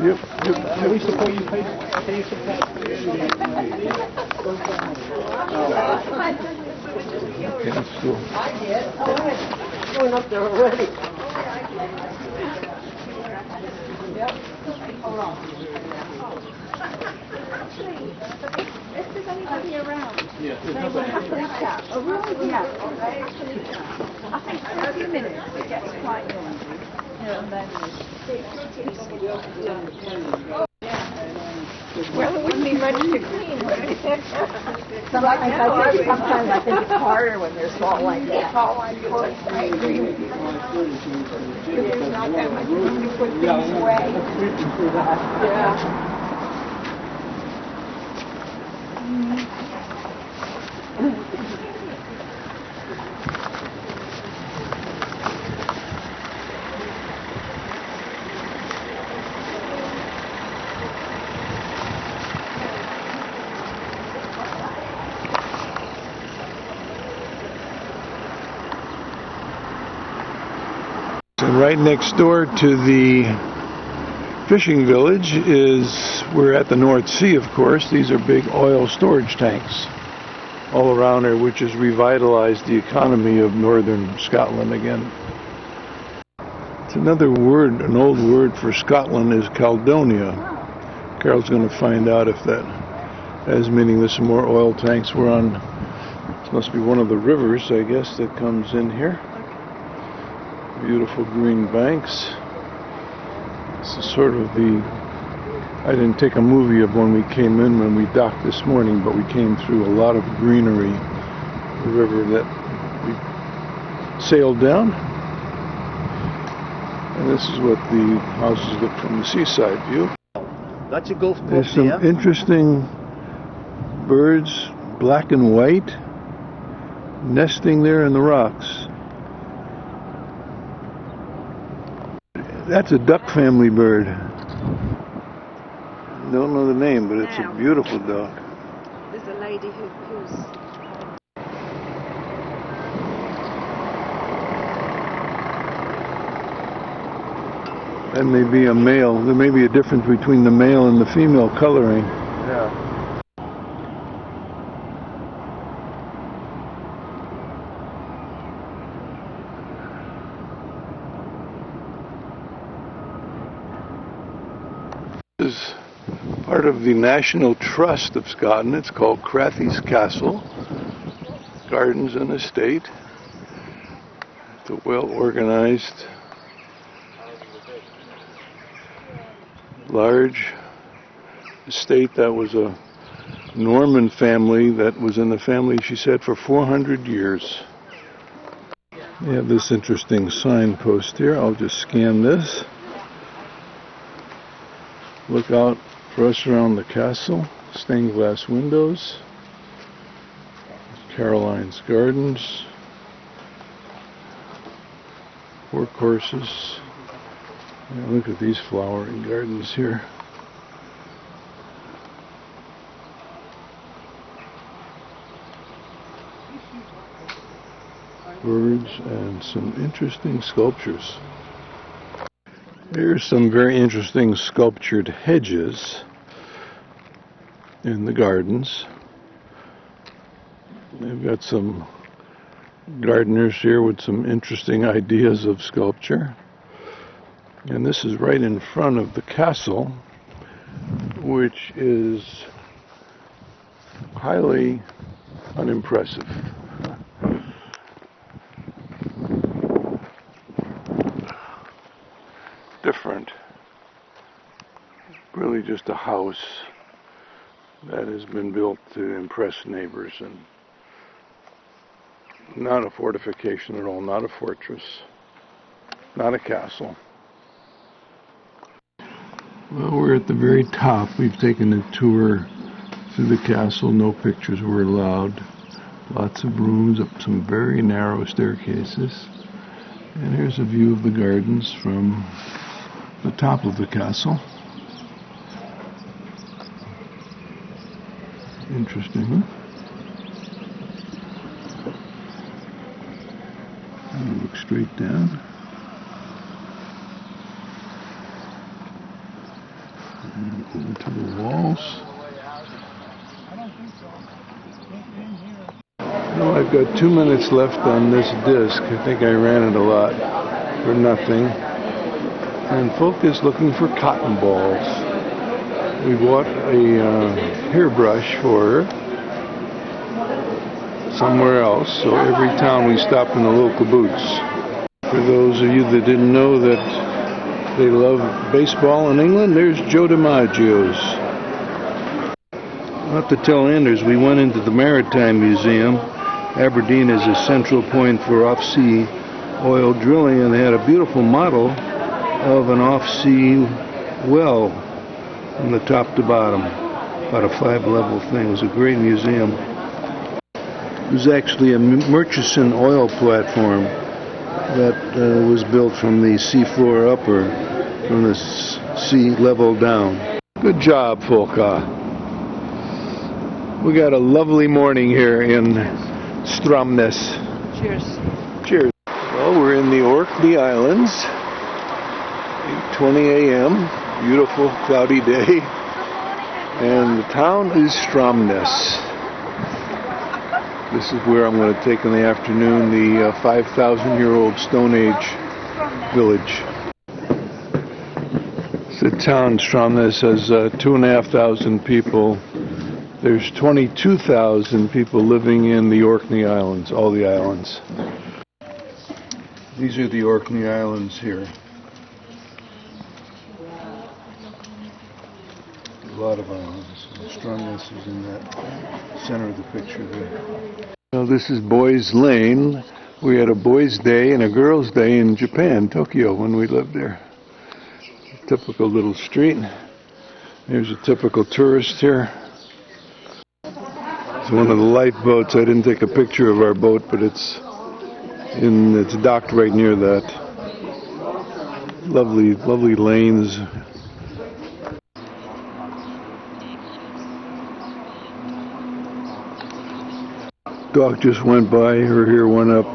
Yep. At least before you pay some tax. Yeah, still. I did. Oh, it's going up there already. Yep. Hold on. Actually, if there's anybody around, Yeah, they will happily chat. Oh, really? Yeah, they happily chat. I think for a few minutes it gets quite noisy, and then Well, it wouldn't be much to clean, would it? Sometimes I think it's harder when they're small like that. Small like that. I agree with you. Because there's not that much room to put things away. Yeah. And right next door to the fishing village we're at the North Sea, of course. These are big oil storage tanks all around there, which has revitalized the economy of northern Scotland again. It's another word, an old word for Scotland is Caledonia. Carol's going to find out if that has meaning. There's some more oil tanks. We're on, this must be one of the rivers, I guess, that comes in here. Beautiful green banks. This is sort of I didn't take a movie of when we came in when we docked this morning, but we came through a lot of greenery. The river that we sailed down. And this is what the houses look from the seaside view. That's a golf club. There's some interesting birds, black and white, nesting there in the rocks. That's a duck family bird. Don't know the name, but it's a beautiful duck. there's a lady who's That may be a male. There may be a difference between the male and the female coloring. Yeah. This is part of the National Trust of Scotland. It's called Crathes Castle, Gardens and Estate. It's a well-organized, large estate that was a Norman family that was in the family, she said, for 400 years. They have this interesting signpost here. I'll just scan this. Look out for us around the castle. Stained glass windows. Caroline's Gardens. Work horses. Yeah, look at these flowering gardens here. Birds and some interesting sculptures. Here's some very interesting sculptured hedges in the gardens. They've got some gardeners here with some interesting ideas of sculpture. And this is right in front of the castle, which is highly unimpressive. Different. Really just a house that has been built to impress neighbors, and not a fortification at all, not a fortress, not a castle. Well, we're at the very top. We've taken a tour through the castle. No pictures were allowed. Lots of rooms up some very narrow staircases. And here's a view of the gardens from the top of the castle. Interesting, huh? And look straight down. into the walls. Well, I've got 2 minutes left on this disc. I think I ran it a lot for nothing. And folk is looking for cotton balls. We bought a hairbrush for her somewhere else, so every town we stop in the local booths. For those of you that didn't know that they love baseball in England, there's Joe DiMaggio's. Not to tell Anders, we went into the Maritime Museum. Aberdeen is a central point for off-sea oil drilling, and they had a beautiful model of an off-sea well from the top to bottom. About a 5-level thing. It was a great museum. It was actually a Murchison oil platform that was built from the seafloor upper, from the sea level down. Good job, Folka. We got a lovely morning here in Stromness. Cheers. Cheers. Well, we're in the Orkney Islands. 8:20 a.m. Beautiful cloudy day. And the town is Stromness. This is where I'm going to take in the afternoon the 5,000-year-old Stone Age village. The town Stromness has 2,500 people. There's 22,000 people living in the Orkney Islands, all the islands. These are the Orkney Islands here. A lot of islands. Stromness is in that center of the picture there. Well, this is Boys Lane. We had a boys' day and a girls' day in Japan, Tokyo, when we lived there. A typical little street. There's a typical tourist here. It's one of the lifeboats. I didn't take a picture of our boat, but it's docked right near that. Lovely, lovely lanes. Dog just went by. Her hair went up.